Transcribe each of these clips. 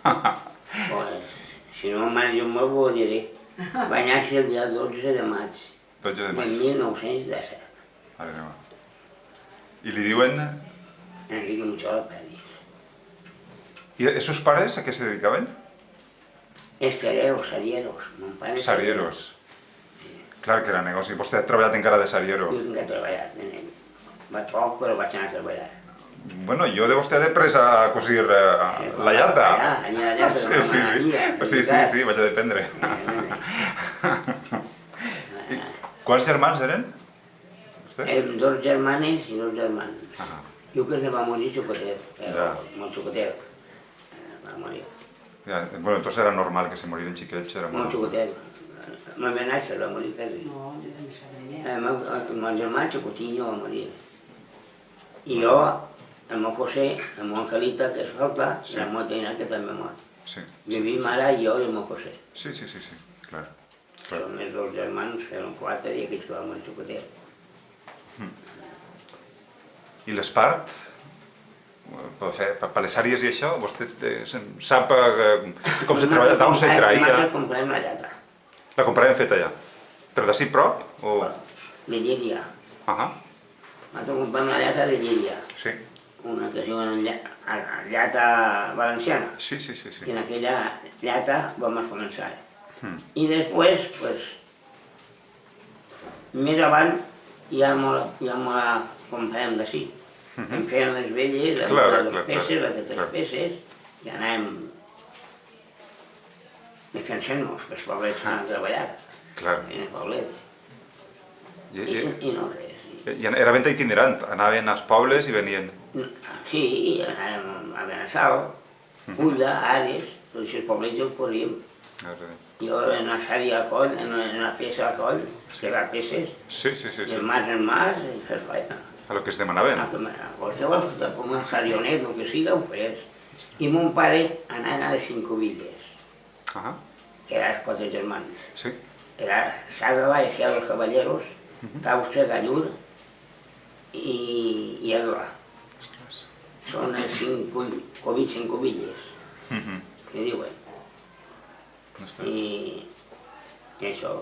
Pues, si no manejo molt, ho diré. Va néixer el dia 12 de maig 12 de de maig. 1917. Mare meva. I li diuen... Enrique Muchola Peris. ¿Y esos pares a qué se dedicaban? Esteleros, sarieros. Mon pare... Sarieros. Clar que era negoci. Vostè ha treballat encara de sariero. Jo tinc que treballar en ell. Va poc, però vaig anar a treballar. Bueno, jo de vostè he pres a cosir la llata. Allà, allà, però Sí, vaig a dependre. Quants germans eren? Érem 2 germanes i 2 germans. Ah. Jo que se va morir xocotet, Ja. molt xocotet. Va morir. Ja, bueno, entonces era normal que se moriren xiquets. Era Molt xocotet. Ma meva nàixer va morir quasi. No, jo també sabria. El meu germà xocotinho va morir. I jo, el meu José, el meu Angelita, que és falta, i la meva Teina, que també mor. Sí. Vivim ara jo i el meu José. Sí, clar. Som els 2 germans, que eren 4 i aquells que van morir xocotet. I l'espart? Per les àrees i això, vostè sap com se treballa, d'on se traia? Nosaltres comprem la llata. La compràvem feta ja? Per d'ací prop? O... De Llíria. Ahà, Nosaltres comprem la llata de Llíria. sí. Una que es diuen llata valenciana. Sí. I en aquella llata vam començar. I després, pues, més avant, ja me la comprem d'ací. Em feien les velles, les de 2 peces, les de 3 peces, i anàvem defensant-nos, que els poblets anaven a treballar. Clar. En els poblets. I no res. I era venda itinerant, anaven als pobles i venien. Sí, anàvem a Benassal, Fulla, Ares, tots aquests poblets els corríem. Jo en una sèrie al coll, en una peça al coll, tirar peces, Sí. de mas en mas, i fer feina. A lo que es demanaven. Vostè vol fer un sarionet, el que siga, ho fes. I mon pare anava a les 5 villes, Ahà, que eren els 4 germans. sí. Era Sàrava, Eixia dels Caballeros, Tauste, Gallur i Edla. Ostres. Són els 5 villes, que diuen. Ostres. I això,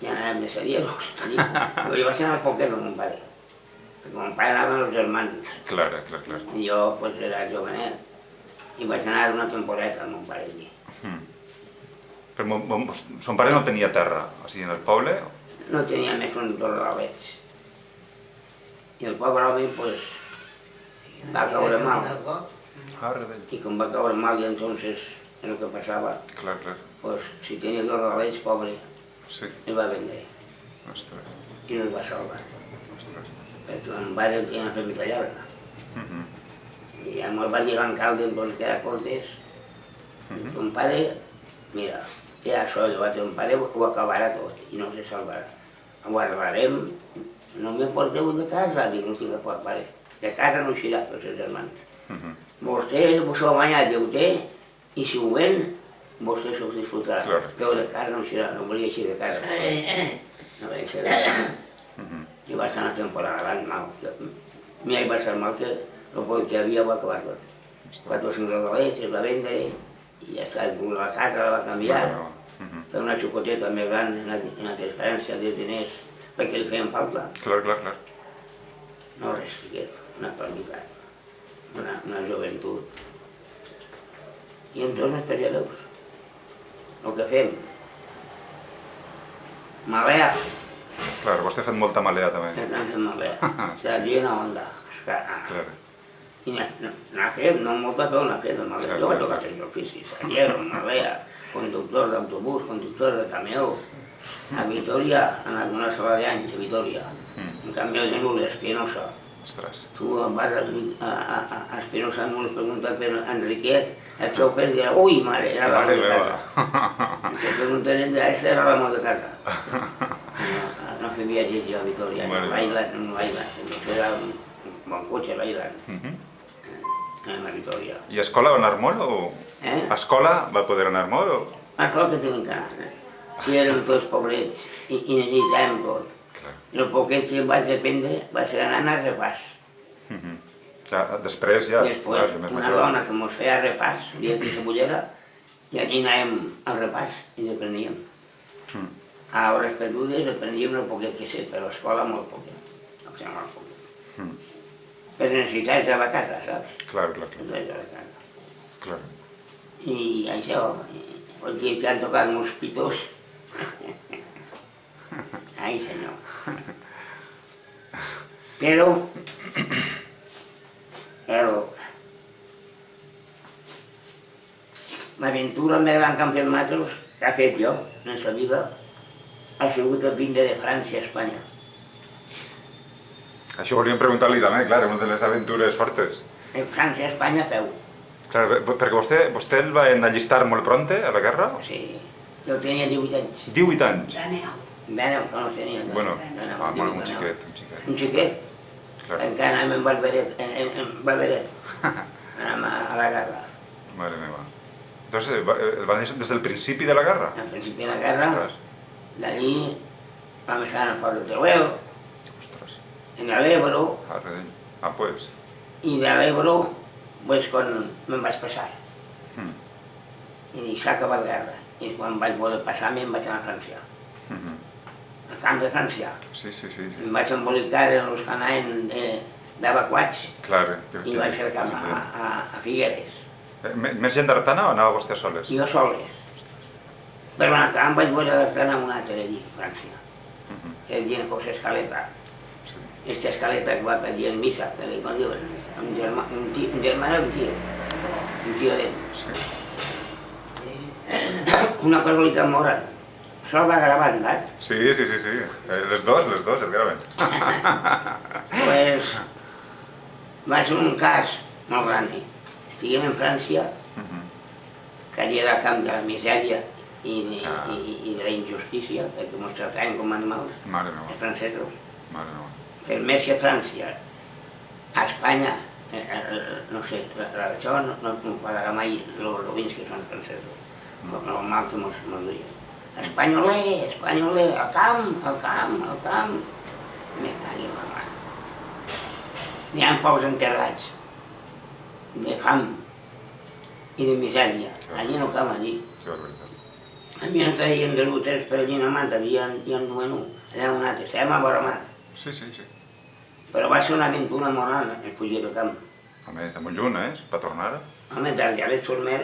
ja anàvem de serieros. Jo vaig anar al poquet amb mon pare, perquè mon pare anava amb els germans. Clar. I jo pues, era jovenet, i vaig anar una temporada amb mon pare allí. Però son pare no tenia terra, així en el poble? No tenia més que un 2 robets. I el pobre home pues, va caure mal. Ah, rebell. I com va caure mal, i entonces el que passava, Clar. pues, si tenia 2 robets, pobre, Sí. el va vendre Ostres. i no el va salvar. Ostres. Perquè mon pare tenia una família llarga. I em va dir l'alcalde, doncs, que era Cortés. Ton pare, mira, ja sol, ton pare ho acabarà tot i no se salvarà. Ho arreglarem, no me porteu de casa, dic, no estic d'acord, pare. De casa no eixirà, tots els germans. Vostè s'ho ha guanyat, ja ho té, i si ho ven, vostè s'ho disfrutarà. Clar. Però de casa no eixirà, no volia eixir de casa. No volia eixir de casa. I va estar una temporada gran mal. Mira, va ser mal que el poc que havia va acabar tot. 4 o 5 rodolets, es va vendre, i ja està, la casa la va canviar. Per una xocoteta més gran, una transferència de diners, perquè li feien falta. Clar. No res, fiquet, una calmitat, una joventut. I entonces, per ja veus, el que fem, malea, Clar, vostè ha fet molta malea també. estem fent malea, se la diuen a onda. Clar. I n'ha fet, no molta, però n'ha fet, el malea. Jo vaig tocar tres oficis, sariero, malea, conductor d'autobús, conductor de camió, a Vitoria, en una sola d'anys, a Vitoria, en camió de nul, Espinosa. Ostres. Tu vas a Espinosa i m'ho pregunta per Enriquet, el xofer dirà, ui, mare, era la meva de casa. I te pregunten, aquesta era la meva de casa. No fer viatges jo a Vitoria, en l'Island, era un bon cotxe, l'Island, anem a Vitoria. I a escola va anar molt o...? A escola va poder anar molt o...? Clar que tenen que anar, si érem tots pobrets i necessitàvem tot. Clar. El poquet que vaig aprendre va ser anar a repàs. Després ja... Després, una dona que mos feia repàs, dia de Cebollera, i allí anàvem al repàs i depreníem. A hores perdudes depreníem el poquet que sé, però a l'escola molt poquet. O sigui, molt poquet. Per necessitats de la casa, saps? Clar. Necessitats de la casa. Clar. I això, els dies que han tocat molts pitós. Ai, senyor. Però l'aventura més gran que han fet nosaltres, que ha fet jo en la vida, ha sigut el vindre de França a Espanya. Això volíem preguntar-li també, clar, una de les aventures fortes. En França a Espanya a peu. Clar, perquè vostè el va enllistar molt pronte a la guerra? Sí, jo tenia 18 anys. 18 anys? D'aneu, que no tenia. Bueno, un xiquet. Un xiquet? Clar. Encara anàvem en Valveret. Anàvem a la guerra. Mare meva. Entonces, el van deixar des del principi de la guerra? Al principi de la guerra, d'allí vam estar en el port de Teruel, en l'Ebro, pues. i de l'Ebro, pues, quan me'n vaig passar. I s'ha acabat la guerra. I quan vaig poder passar, me'n vaig anar a França. Al camp de França. Sí. Em vaig embolicar en els canals d'evacuats i vaig fer camp a Figueres. Més gent d'Artana o anava vostè soles? Jo soles. Però en el camp vaig veure d'Artana amb un altre allí, a França. Que es diuen José Escaleta. Esta Escaleta que va pedir en missa, que li diuen, un germà era un tio d'ell. Una casualitat moral. Això el va gravar, no? Sí. Les dos el graven. Pues va ser un cas molt gran. Estiguem en França, que allà era el camp de la misèria i de la injustícia, perquè ens tractaven com animals, els francesos. Per més que França, a Espanya, no sé, això no pagarà mai els robins que són francesos, el mal que ens duien. Espanyoler, al camp, me cagui la mà. N'hi ha pocs enterrats, de fam i de misèria, allí no cam allí. A mi no traien de l'úters per allí a Manta, i en duent allà un altre, estàvem a vora mar. Sí. Però va ser una aventura moral el fugir del camp. Home, està molt lluny, per tornar. Home, d'Argelès Former,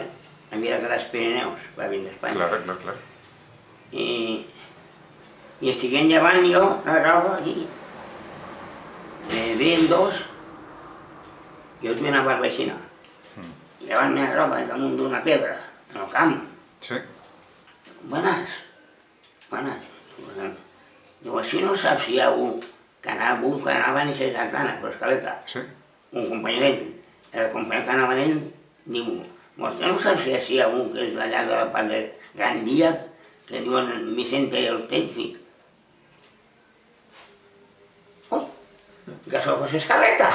havia de als Pirineus, va vindre a Espanya. Clar. I estiguem llevant jo la roba aquí. Venen dos, jo duia una barbaixina, llevant la roba damunt d'una pedra, en el camp. Sí. Buenas. Diu, així no saps si hi ha un que anava a néixer a Artana, per Escaleta. Sí. Un company d'ell. El company que anava amb ell diu, vostè no sap si hi ha un que és d'allà de la part de Gandia, que diuen Vicente el Tècnic. Ui, que sóc a Escaleta!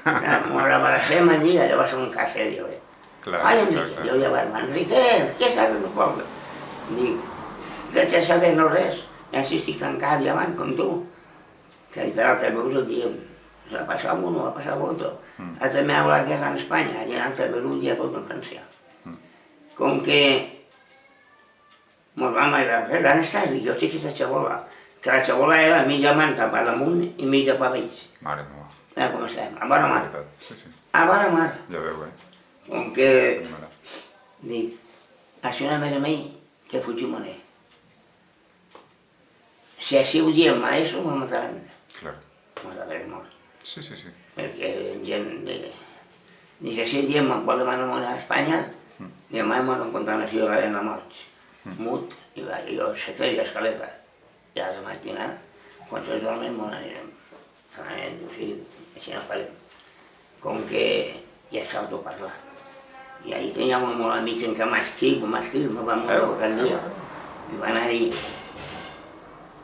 Ens abracem allí, allò va ser un cas serio. Ai, Enrique, jo llavors, Enrique, què saps del poble? Dic, vaig a saber no res, ja si estic tancat davant com tu. Que per altres veus el diem, ha passat uno, ha passat otro. Ha terminat la guerra en Espanya, i en altres veus un dia tot en França. Com que mos vam arribar, on estàs? Jo estic a la xabola, que la xabola era mitja manta per damunt i mitja per baix. Mare meva. Com estem, a vora mar. Sí. A vora mar. Ja veu, Com que dic, això no és mai que fugim-ne. Si així ho diem a eso, mos mataran. Clar. Mos haver mort. Sí. Perquè gent de... Ni si així diem, volem anar a Espanya, demà mos encontrem a la mort. Mut, i jo se feia Escaleta. I a la matina, quan tots dormen, mos anirem. Així no farem. Com que ja està autoparlat. I ahí tenia un molt amic en què m'ha escrit, me va muntar un dia. I va anar-hi.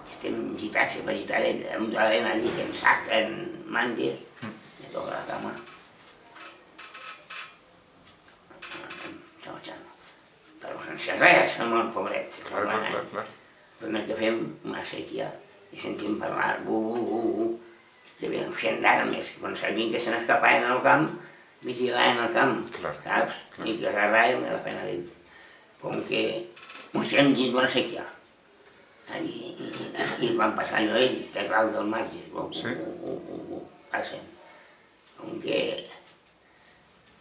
Estem gitats per gitar ell, amb l'arena allí, en sac, en mànties, i toca la cama. Però sense res, som els pobrets. Clar. Primer que fem una sèquia i sentim parlar, hi havia gendarmes, quan sabien que se n'escapaven al camp, vigilaven el camp, saps? I que agarraven la pena d'ell. Com que ens hem dit d'una sèquia. I van passar allò ells, per dalt del marge, passen. Com que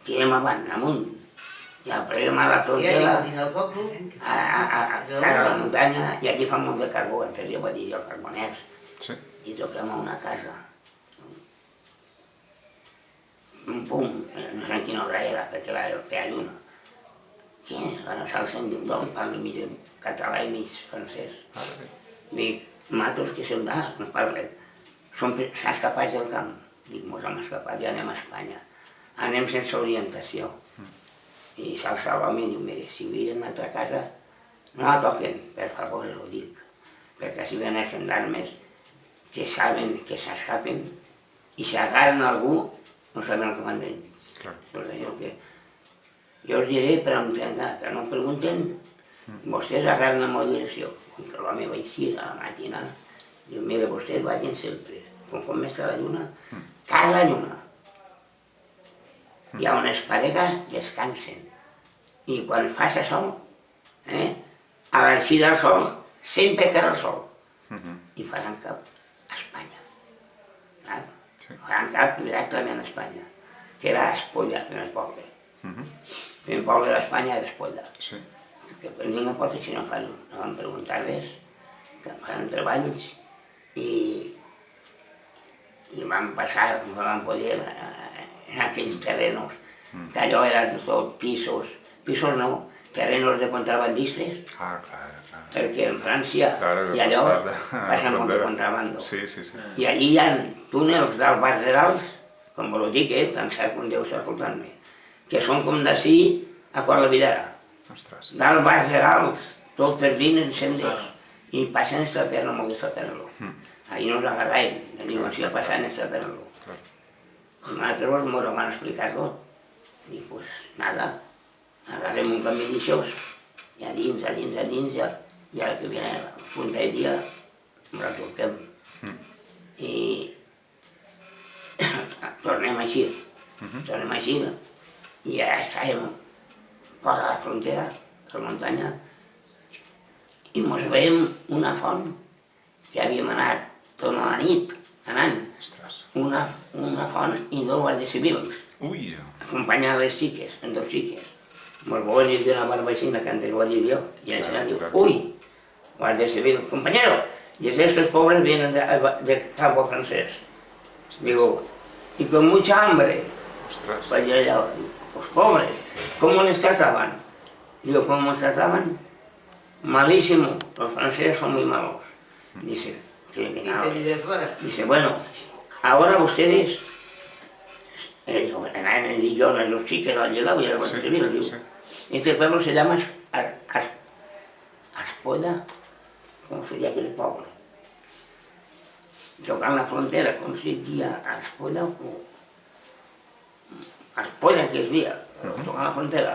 tirem avant, amunt, i apleguem a la frontera, a la muntanya, i allí fa molt de carbó, antes jo vaig dir jo carboners, i toquem a una casa. Pum, no sé quina hora era, perquè la feia lluna. S'alcen diu, d'on parla mig català i mig francès. Dic, matos que són d'ara, no parlen. S'han escapat del camp. Dic, mos hem escapat i anem a Espanya. Anem sense orientació. I s'alça l'home i diu, mire, si vull una altra casa, no la toquen, per favor, ho dic. Perquè si venen els gendarmes que saben que s'escapen i si agarren algú, no saben el que van d'ells. Jo us diré per entendre, però no em pregunten, vostès agarren la meva direcció. Com que l'home va eixir a la màquina, diu, mira, vostès vagin sempre, conforme està la lluna, cada lluna. I on es parega, descansen. I quan faci sol, a l'eixida del sol, sempre queda el sol. I faran cap a Espanya. Faran cap directament a Espanya, que era Espolla, el primer poble. El primer poble d'Espanya era Espolla. Que ningú pot si no van preguntar res, que faran treballs i van passar, com van poder, en aquells terrenos, que allò eren tot pisos no, terrenos de contrabandistes, perquè en França i allò passen molt de contrabando. I allí hi ha túnels d'albarrerals, com vos ho dic, tan cert com deu ser escoltant-me, que són com d'ací a Quart-la-Vidara. D'albarrerals, tot per dins en sendes, i passen estraperant molt d'estraperant-lo. Ahí nos agarraven, diuen, si ja passen estraperant-lo. Nosaltres ens ho van explicar tot. I pues nada, agarrem un camí d'aixòs, i a dins, i ara que viene la punta de dia, ens la toquem. I tornem així, i ja estàvem fora de la frontera, a la muntanya, i ens veiem una font que havíem anat tota la nit, anant, una font i dos guàrdies civils, acompanyant les xiques, en dos xiques. Ens veuen i d'una barbaixina que antes ho he dit jo, i la senyora diu, ui, guàrdia civil, compañero, y estos pobres vienen de campo francés. Digo, y con mucha hambre. Vaya allá, los pobres, ¿cómo les trataban? Digo, ¿cómo les trataban? Malísimo, los franceses son muy malos. Dice, dice, bueno, ahora ustedes, yo, los chicos, la llegaba y el guardia civil, digo, este pueblo se llama Espolla, com seria aquell poble. Tocant la frontera, com se diria Espolla o... Espolla, que es dia, tocant la frontera.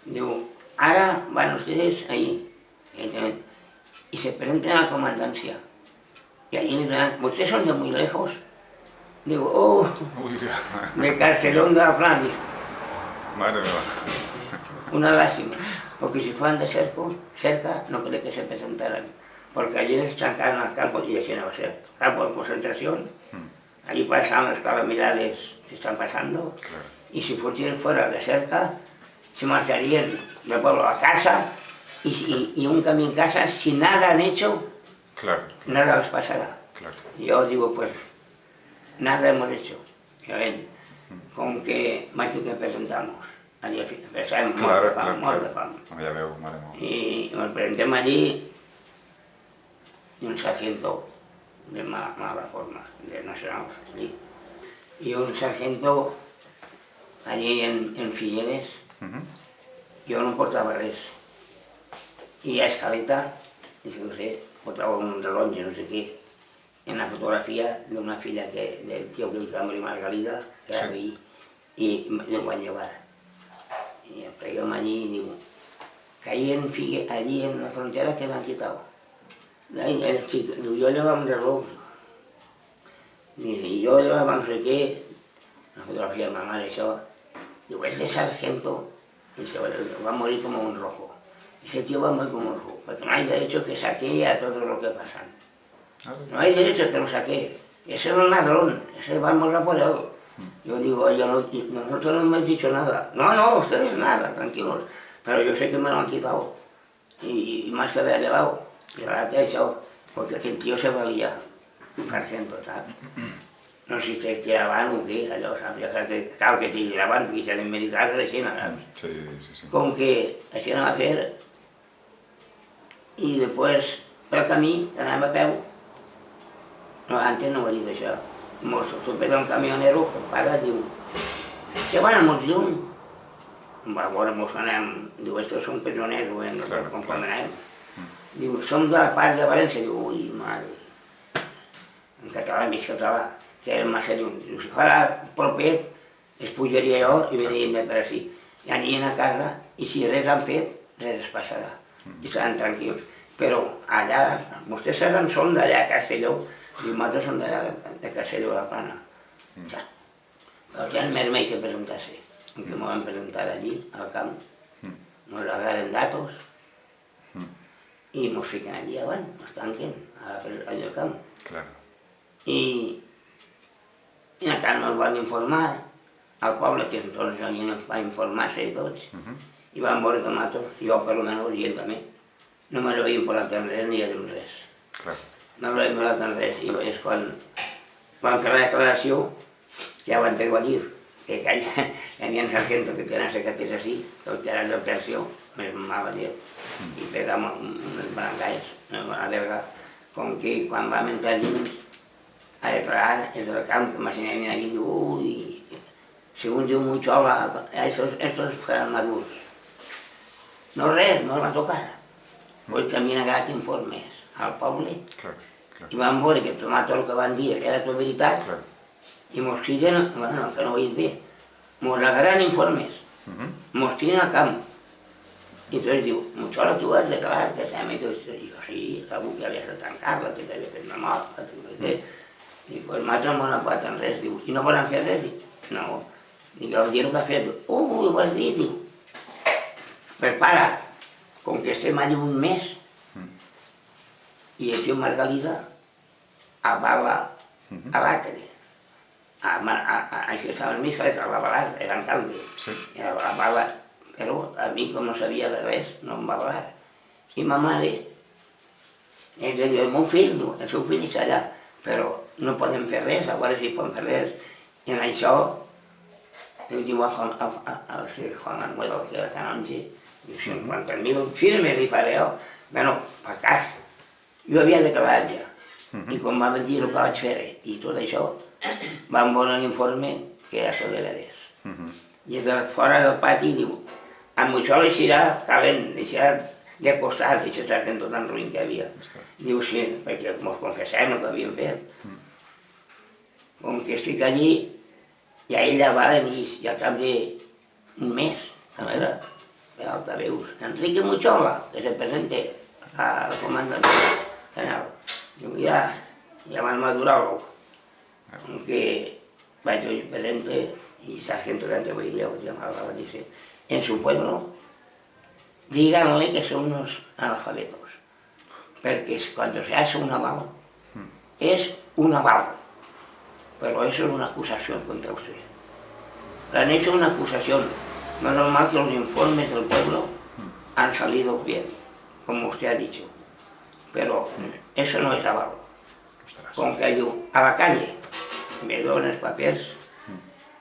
Diu, ara van ustedes ahí, y se presentan a la comandancia. Y allí le dirán, ¿ustedes son de muy lejos? Digo, oh, de Castellón de la Plana. Madre mía. Una lástima, porque si fueran de cerca, no creo que se presentaran, porque allí les trancaron al campo y así no va a ser. Campo de concentración, allí pasan las calamidades que están pasando, y si fueran fuera de cerca, se marcharían del pueblo a casa, y un camino en casa, si nada han hecho, nada les pasará. Y yo digo, pues, nada hemos hecho. Ya ven, con que más que presentamos. Allí empezamos molt de fam. I ens presentem allí i un sargento de mala forma, de nacionals, i un sargento allí en Figueres, jo no portava res, i a Escaleta, no sé, portava un rellotge, no sé què, en la fotografia d'una filla del tio que es va morir Margalida, que era veí, i el van llevar. Y plegamos allí y digo, caí allí en la frontera que me han quitado. Yo llevaba un reloj Y yo llevaba no sé qué, una fotografía de mamá, això. Digo, ese sargento, dice, va a morir como un rojo. Ese tío va a morir como un rojo, porque no hay derecho que saquee a todo lo que pasan. No hay derecho que lo saquee. Ese es un ladrón, ese vamos a por él. Yo digo, nosotros no hemos dicho nada. No, no, ustedes nada, tranquilos. Pero yo sé que me lo han quitado. Y más que había llevado. Y ahora te he hecho, porque aquel tío se valía, un sargento, ¿sabes? No sé si te tiraban o qué, allò, saps? Claro que te tiraban, i eren militars així, saps? Sí. Com que així anava a fer, i després, pel camí, anàvem a peu. No, antes no ho he dit això. Mos supera un camionero que para, diu, que van a molt lluny. Va veure, mos anem, diu, estos són presoners, bueno, com quan anem. Diu, som de la part de València, diu, ui, mare. En català, mig català, que era massa lluny. Diu, si fora proper, es pujaria jo i venien de per així. I anirien a casa, i si res han fet, res es passarà. I estaran tranquils. Però allà, vostès saben, són d'allà a Castelló, i nosaltres som d'allà de Castelló de la Plana. Però tenen més remei que presentar-se. En què m'ho van presentar allí, al camp, mos agarren datos, i mos fiquen allí avant, mos tanquen allà al camp. I encara no ens van informar, al poble que ens va informar-se i tots, i van veure que nosaltres, jo per almenys, i ell també, no me l'havia importat en res ni en res. No me l'havia importat en res, i és quan van fer la declaració, que ja van tenir a dir, que hi ha sargento que tenen secretes així, tot que era del tercio, més mal a dir, i pegàvem unes brancalles, una verga, com que quan vam entrar dins, a declarar els del camp, que m'assenyalien allí, diu, ui, según diu Muchola, estos fueran madurs. No res, no va tocar. Vull que m'han agradat informes al poble i vam veure que tot el que van dir era tot veritat i mos criden, bueno, que no ho he dit bé, mos agarren informes, mos tiren al camp. I entonces diu, Muchola, tu has declarat que estem, i jo, sí, segur que havies de tancar-la, que t'havia fet una mort, que no sé què. I pues nosaltres no hem pagat en res, diu, i no volen fer res? Diu, no. Dic, jo dir el que ha fet, ho vas dir, diu. Però para, com que estem allà un mes, i el tio Margalida avala a l'altre. Això estava en mi, a l'avalar, era alcalde. I avala, però a mi, com no sabia de res, no em va avalar. I ma mare, ell li diu, el meu fill, el seu fill és allà, però no podem fer res, a veure si podem fer res. I en això, ell diu a Juan Manuel, que era canonge, diu, 50.000 firmes li faré jo. Bueno, per cas, jo havia declarat ja, i quan va dir el que vaig fer i tot això, vam veure l'informe que era tot de veres. I fora del pati diu, amb Muchola eixirà calent, eixirà de costat, i s'està fent tot tan ruïn que havia. Diu, sí, perquè mos confessem el que havíem fet. Com que estic allí, i a ella valen i al cap d'un mes, a veure, per altaveus, Enrique Muchola, que se presente al comandament general. Diu, ja van madurar-lo. Com que vaig dir presente, y sargento que antes voy a llamar, dice, en su pueblo, díganle que son unos analfabetos, porque cuando se hace un aval, es un aval, pero eso es una acusación contra usted. Le han hecho una acusación, no es normal que los informes del pueblo han salido bien, como usted ha dicho, pero eso no es aval. Com que diu, a la calle, me donen els papers,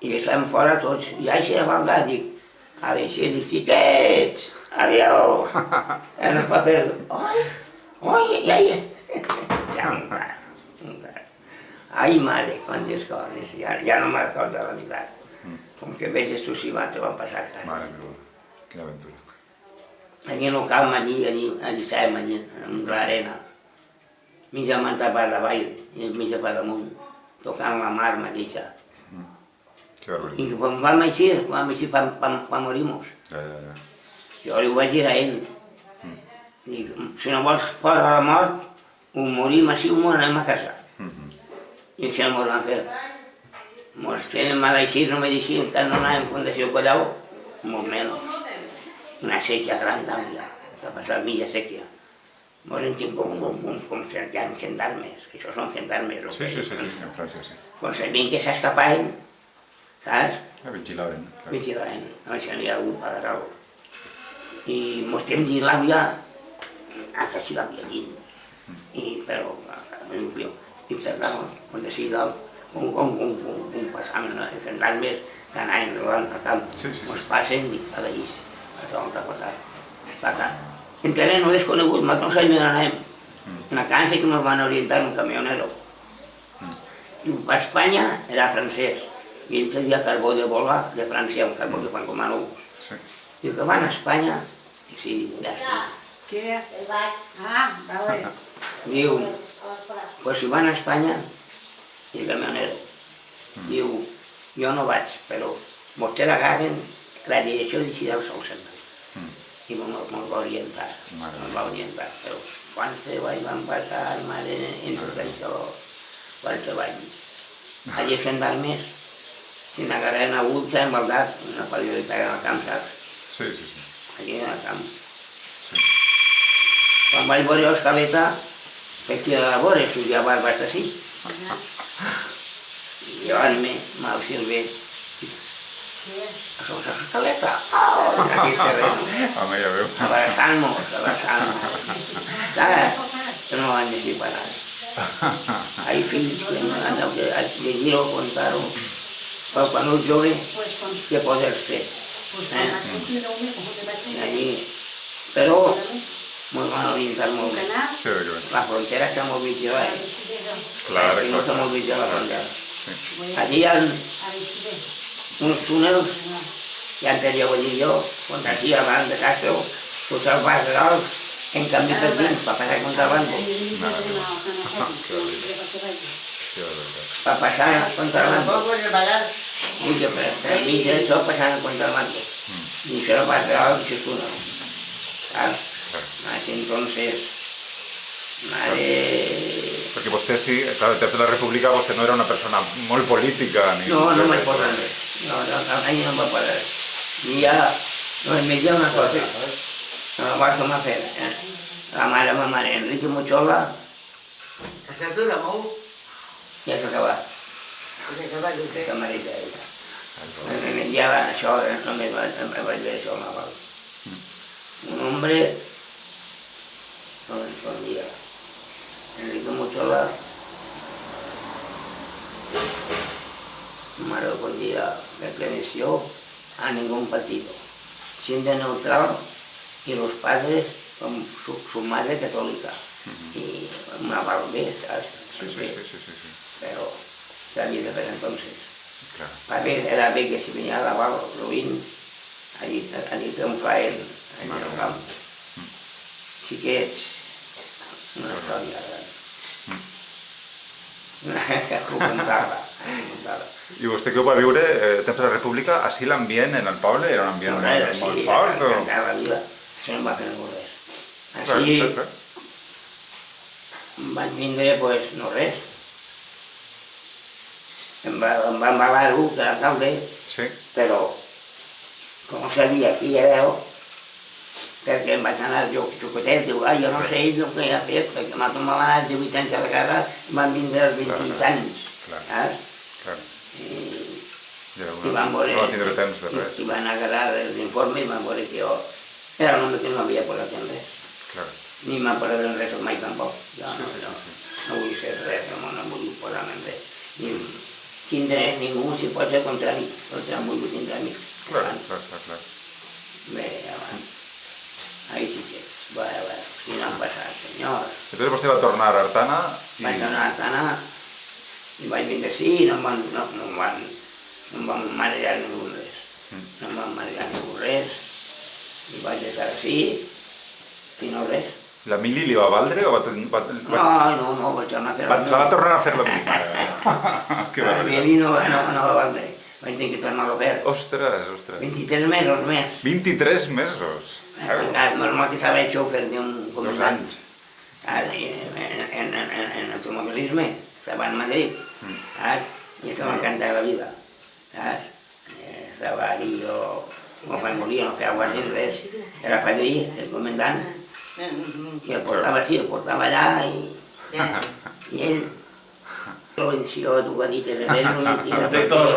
i estan fora tots, i així de maldad, dic, a deixar, dic, xiquets, adiós, en els papers, oi, ja un cas. Ai, mare, quantes coses, ja no me'n recordo la veritat. Com que veges tu si te van passar coses. Mare meva, quina aventura. Allí en el camp, allí estàvem, allí, en l'arena, mig amantat per davall i mig per damunt, tocant la mar mateixa. I quan vam eixir per morir-nos, jo li ho vaig dir a ell, dic, si no vols fora la mort, ho morim així, ho anem a casa. I això mos van fer. Mos tenen mal així, no me deixin que no anàvem a Fundació Collau, molt menys. Una sèquia gran d'àmplia, que ha passat mitja sèquia. Mos en tinc com cercant gendarmes, que això són gendarmes. Sí, en França, sí. Quan sabien que s'escapaven, saps? Vigilaven. Vigilaven, a veure si n'hi ha algú per alguna cosa. I mos tenen dins l'àvia, hasta si l'àvia dins. Però, i per tant, quan de seguida, passaven els gendarmes que anaven rodant al camp, mos passen i cada llis, a tota volta passar. En terreny no desconegut, no sabíem on anàvem. Una cansa que ens van orientar un camionero. I a Espanya era francès, i ell tenia carbó de volar de França, un carbó que fan com a nous. Diu que van a Espanya, i sí, diu, ja està. Què? Vale. Diu, pues si van a Espanya, i el camionero, diu, jo no vaig, però vostè l'agafen la direcció de Xidal Solsena. I me'l va orientar, però quan treballs van passar, mare, en tot això, quan treballs. Allí els gendarmes, si n'agarren a ulls, en maldat, una pel·li li peguen al camp, saps? Sí. Allí al camp. Quan vaig veure l'Escaleta, vaig tirar a veure, estudiar barbes així. I llevar-me, mal silvet. Això és l'Escaleta. Aquí serreno. Home, ja veu. Abraçant-nos. Saps? Que no van deixar parar. Hay fills que no han de llegir-ho, contar-ho. Però quan ets jove, què pots fer? Allí. Però ens van orientar molt bé. La frontera està molt vigilada. No està molt vigilada la frontera. Allí hi ha uns túnels, ja en tenia dir jo, quan així abans de Castro, tots els bars d'alts en canvi per dins, per passar contra el banco. Per passar contra el banco. I que per mig d'això passaven contra el banco. I això era pas d'alt, això és túnel. Saps? Així entonces, Perquè vostè sí, clar, el temps de la República vostè no era una persona molt política ni... No me posa res. No, ahí no me posa res. I ja, no em veia una cosa, no la vas com a fer. La mare, Enrique Mochola, ja s'ha acabat. La marita ella. Me menjava això, no me vaig dir això, no val. Un hombre, no respondía. Enrique Mochola no respondía, perteneció a ningún partido, siendo neutral y los padres con su madre católica y una valde, ¿sabes? Sí. Pero también desde entonces. Para mí era bien que si venía a lavar Rubín, allí té un fraile, allí en el camp. Xiquets, una història gran. Que ho contava. I vostè que ho va viure, temps de la República, així l'ambient en el poble era un ambient molt fort? Sí, la vida, això no em va fer ningú res. Així vaig vindre, pues, no res. Em va embalar-ho, que era alcalde, però com sabia qui era jo, perquè em vaig anar jo xocotet, diu, jo no sé ell el que ha fet, perquè m'ha anat 18 anys a la guerra, van vindre els 20 anys, saps? I van veure, i van agarrar els informes i van veure que jo era un home que no havia posat en res. Ni m'ha posat en res mai tampoc. Jo no vull ser res, no vull posar en res. Ningú s'hi pot ser contra mi, tots han volgut tindre amics. Bé, abans. Ahí sí que és. Bueno, si no han passat, senyors. Entonces vostè va tornar a Artana? Vaig tornar a Artana i vaig vindre així i no em van marejar ningú res. No em van marejar ningú res i vaig estar així i no res. La mili li va valdre o va... No, vaig tornar a fer la mili. Va tornar a fer la mili. La mili no va valdre. Vaig tenir que tornar-ho a fer. Ostres. 23 mesos més. 23 mesos? Normal que estava hecho per d'un comandant. En automobilisme, estava en Madrid, saps? I estava encantada de la vida, saps? Estava allí jo, quan moria no feia quasi res, era padrí, el comandant, i el portava així, el portava allà i ell, prevenció, educadites de veres, no mentida.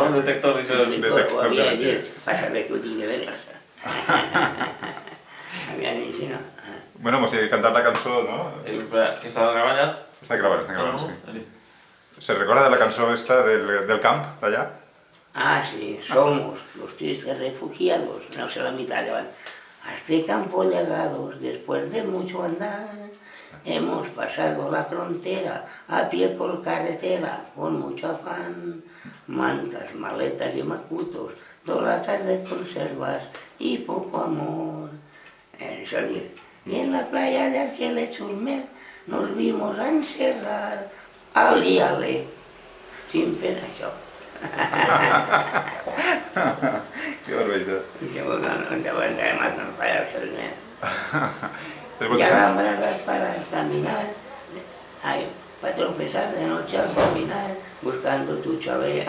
Un detector Ho havia de dir, per saber que ho dic de veres. Havia de dir, si no. Bueno, hemos tenido que cantar la canción, ¿no? Que estava gravat. Está grabada, sí. ¿Se recuerda de la canción esta del camp, de allá? Ah, sí, somos los tristes refugiados, no sé la mitad, van. A este campo llegados, después de mucho andar, hemos pasado la frontera a pie por carretera, con mucho afán. Mantas, maletas y macutos, toda la tarde conservas y poco amor. Es decir, y en la playa de Argelès-sur-Mer nos vimos a encerrar, alíale, sin pena això. Qué barbaridad. Y se volvió a matar en la playa de Argelès-sur-Mer. Después Y alambradas para caminar, para tropezar de noche al caminar, buscando tu chalet.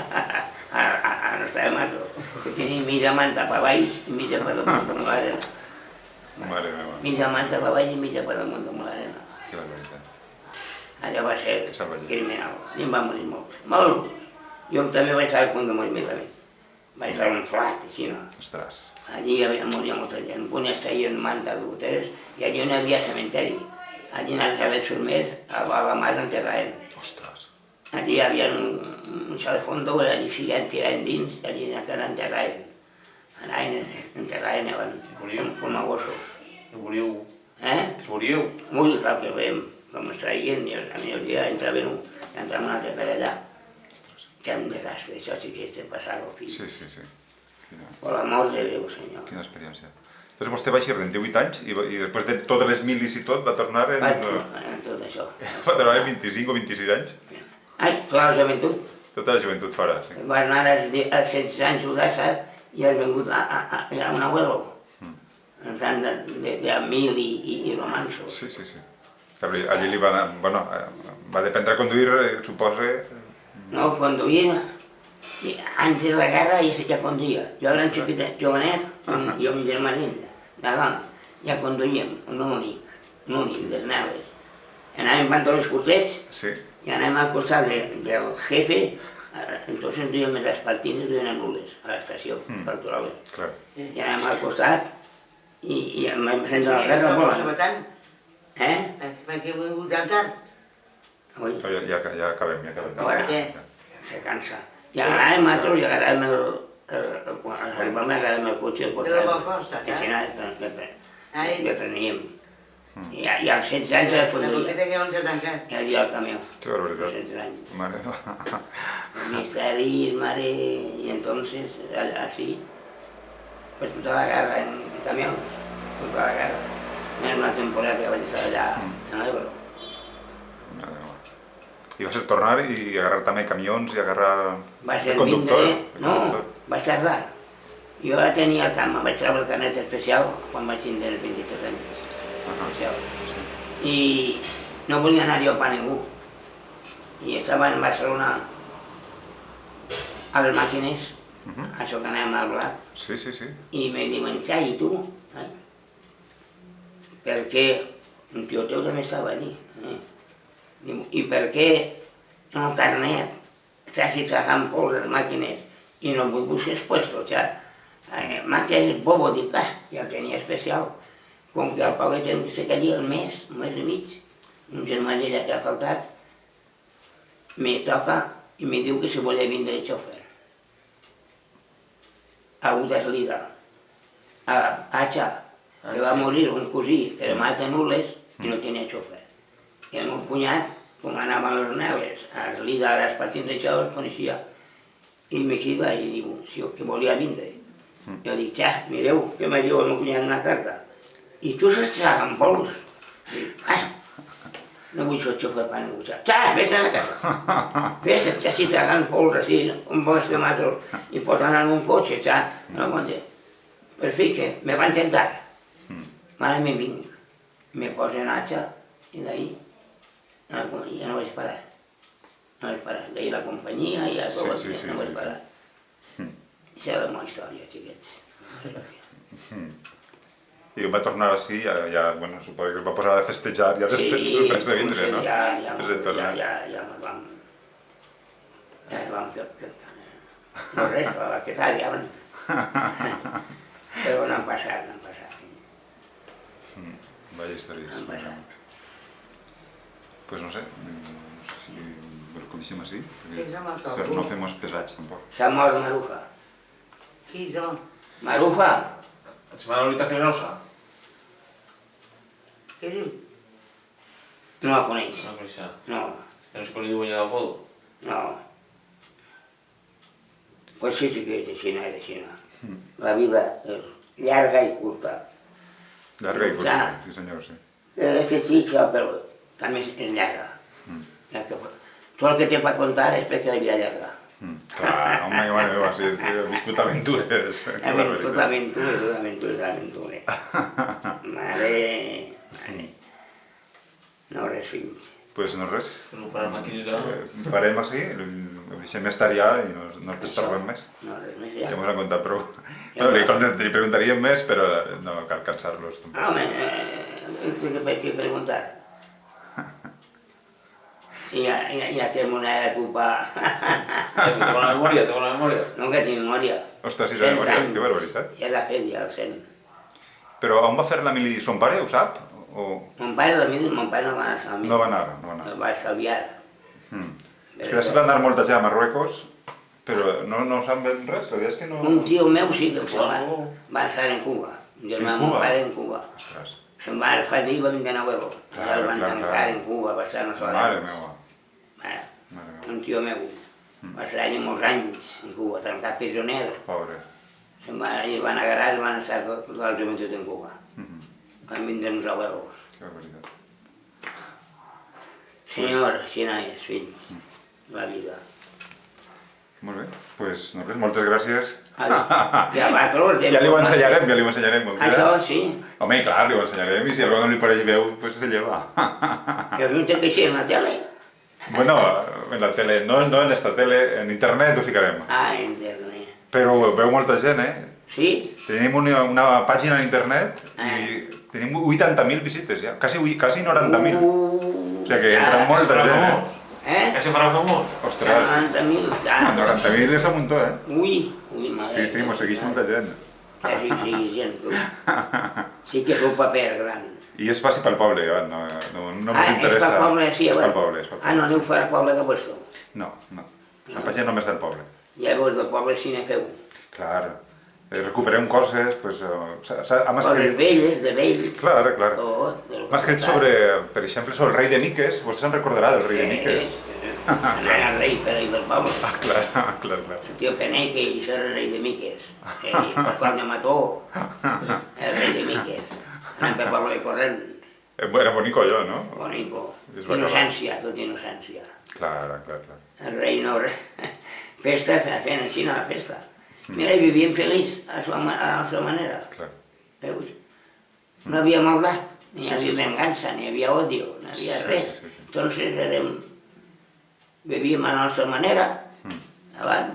A no estava mato, que tenia mitja manta per baix i mitja per damunt de l'arena. Madre mía. Mitja manta per baix i mitja per damunt de l'arena. Qué barbaridad. Allò va ser Salvatge. criminal. I em va morir molt. Molt. Jo també vaig estar a punt de morir també. Vaig estar un flat, així no. Ostras. Allí moria molta gent. Algunes feien manta d'úteres i allí no hi havia cementeri. Allí en Argelès-sur-Mer, a la mar enterraven. Ostras. Allí hi havia un xalefondo, allí s'hi tiraven dins, allí enterraven. Anaven, enterraven, com a gossos. Que moriu. Eh? Que moriu. Molt clar que veiem com es traien, i a mi el dia entraven un altre per allà. Que un desastre, això sí que és de passar-ho, fill. Sí, sí, sí. Quina, Per l'amor de Déu, senyor. quina experiència. Entonces vostè va eixir de 18 anys i després de totes les milis i tot va tornar en... En tot això. Va tornar en 25 o 26 anys. Ai, clar, la joventut. Tota la joventut fora, sí. Vas anar als 16 anys d'edat i has vengut a un abuelo. Tant de mil i romansos. Sí, sí, sí. Allí li va anar... Bueno, va aprendre a conduir, supose... No, conduïa. Antes de la guerra ja conduïa. Jo era un xiquitet, jovenet, jo amb germanet, de dona. Ja conduïem, un únic, d'esneles. Anàvem pantalones curtets Sí. i anàvem al costat del jefe, entonces duíem les partines, duien a nules, a l'estació, per aturar-les. Clar. I anàvem al costat i em vaig presentar a la guerra molt. Eh? Per què heu vingut tan tard? Ui, Ja acabem, ja acabem. Ahora. Què? se cansa. I agarràvem altres i agarràvem el cotxe al De la costa, i així Ai. que preníem. I als 16 anys ja La conduïa. boqueta que on s'ha tancat. Ja havia el camió. Qué barbaridad. Als 16 anys. Mare meva. Misteris, mare, y entonces, así, pues toda la guerra en camión, toda la guerra. Era una temporada que vaig estar allà en l'Ebro. Mare meva. I va ser tornar i agarrar també camions i agarrar... Va ser de conductor. vindre, no, vaig tardar. Jo ja tenia el camp, vaig treure el carnet especial quan vaig tindre els 23 anys. Especial. I no volia anar jo per ningú. I estava en Barcelona a les màquines, això que anàvem a hablar, Sí, sí, sí. i me diuen, Xai, tu? Per què? Un tio teu també estava allí. Diu, i per què en el carnet estàs tragant por les màquines i no vull busques puestos, ja? Màquines bobo, dic, ja el tenia especial. Com que el Paulet se quedia el mes i mig, un germà d'ella que ha faltat, me toca i me diu que si volia vindre el xofer. A Udeslida, a Hacha, que va morir un cosí cremat a Nules i no tenia xofer. I el meu cunyat, com anava a les Neles, a Eslida, a les partits d'això, els coneixia. I me queda i diu, si que volia vindre. Jo dic, mireu, que me diu el meu cunyat una carta. I tu saps tragar amb pols? Dic, no vull ser xofer per ningú. Vés a la casa. Vés, si tragant pols així, un bosc de matros, i pots anar en un cotxe, no pot dir. Per fi que me va intentar. Ara me vinc, me poso en Hacha, i d'ahí ja no vaig parar. no vaig parar. D'ahir la companyia i a tot, no vaig parar. Això és la meva història, xiquets. I va tornar així, ja, bueno, suposo que es va posar a festejar ja després de vindre, no? Ja ens vam... Ja ens vam... No res, què tal, ja van... Però no han passat, no han passat. Vaya història. No han passat. Pues no sé si ho coneixem així, Què és amb el per no fer molts pesats, tampoc. S'ha mort Maruja. Qui són? Maruja! ¿Se llama Lolita Generosa? Què diu? No la coneix. No la coneixia. No, Que no sé com li diuen ja del Podo. no. Pues sí que és així, no és així. La vida és llarga i curta. Llarga i curta, Ja. sí senyor, sí. És xica, però també és llarga. Tot el que té per contar és perquè la vida és llarga. Clar, home, bueno, sí, he viscut aventures. Tot aventura. Mare... No res, fills. Pues no res. Que no parar màquines ja. Parem així, ho deixem estar ja i no t'estorben més. No res més Ja ja. m'ho han contat prou. Li preguntaríem més, però no cal cansar-los. Home, què vaig preguntar? Ja té una època... Tengo la memoria, tengo la memoria. No que tinc memòria. Ostres, sí, de memòria, que barbaritat. Ja l'ha fet, ja el sent. Però on va fer la mili son pare, ho sap? O... Mon pare no va anar a mi. No va anar, no va anar. El va estalviar. És que ja va anar molta gent a Marruecos, però no sap ben res, la veritat és que no... Un tio meu sí que se'n va estar en Cuba. Un germà de mon pare en Cuba. Ostres, Se'n va agafar d'ahir i va vindre a Navero. Clar, Ja el van clar, tancar clar. en Cuba, va estar no sola. mare meva. Mare, Mare meva. un tio meu. Va estar allà molts anys en Cuba, tancat prisioner. Pobre. Se'n va, i van agarrar i van estar tota la joventut en Cuba. Van vindre uns abuelos. Que barbaritat. Senyor, així no és, fills. La vida. Molt bé, doncs no res, moltes gràcies. Ja va, però... Ja li ho ensenyarem, quan queda. Això sí. Home, clar, li ho ensenyarem i si algú no li pareix veu, pues se lleva. Que us que així en la tele. Bueno, en la tele, no en esta tele, en internet ho ficarem. Ah, internet. Però veu molta gent, Sí? Tenim una pàgina a internet i tenim 80.000 visites ja, quasi 90.000. O sigui que entra molta gent, Eh? Que se farà famós. Ostres, 90.000, ja. 90.000 és un muntó, Ui, madre. Sí, mos segueix molta gent. Ja sí, gent, tu. Sí que és un paper gran. I és fàcil pel poble, no mos És interessa. pel poble, sí, És a pel poble, és pel Ah, poble. no aneu fora del poble que puesto. No. La pàgina només del poble. Ja veus del poble si ne feu. Clar, recuperem coses, pues... hem Coses escrit... velles, de vells. Clar. Tot. M'ha escrit sobre, per exemple, sobre el rei de Miques. Vostè se'n recordarà del rei de Miques? Anar al rei per ahir del poble. Ah, clar. El tio Peneque, i això era el rei de Miques. Pasqual de Mató, el rei de Miques. Anant pel poble de Corrents. Era bonico jo, no? Bonico. Es va Innocència, tot innocència. Clar. El rei no... Festa, fent així a la festa. Mira, i vivíem feliç a la seva manera. Clar. Veus? No havia maldat, ni havia vengança, ni havia odio, no havia res. Sí. Entonces vivíem a la nostra manera, davant,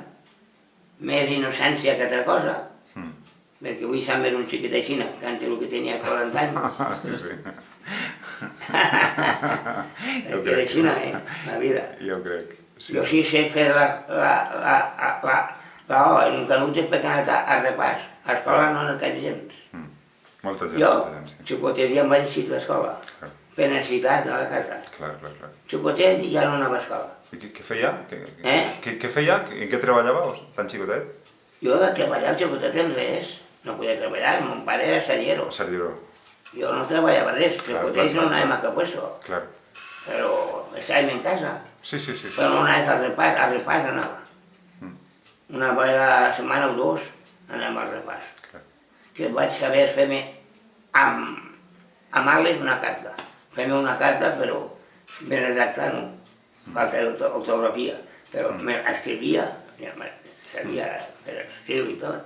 més innocència que altra cosa, perquè avui s'ha més un xiquet així, que antes el que tenia 40 anys. Sí. Perquè era així, la vida. Jo crec. Sí. Jo sí sé fer la O en un canut perquè he anat a repàs. A l'escola no he anat gens. Molta gent. Jo, Sí. xicotet ja em vaig així a l'escola, Clar. per necessitat a la casa. Clar. Xicotet ja no anava a escola. I què feia? Eh? Què feia? En què treballava, tan xicotet? Jo de treballar xicotet en res, no podia treballar, mon pare era sallero. Servidor. Jo no treballava res, xicotet no anàvem a cap puesto, Clar. però estàvem en casa. Sí. Però no anàvem al repàs anava. Una vegada a la setmana o dos anàvem al repàs. Clar. Que vaig saber fer-me amb Arles una carta. Fer-me una carta, però ben redactada, no? Falta ortografia, però escrivia, sabia per escriure i tot.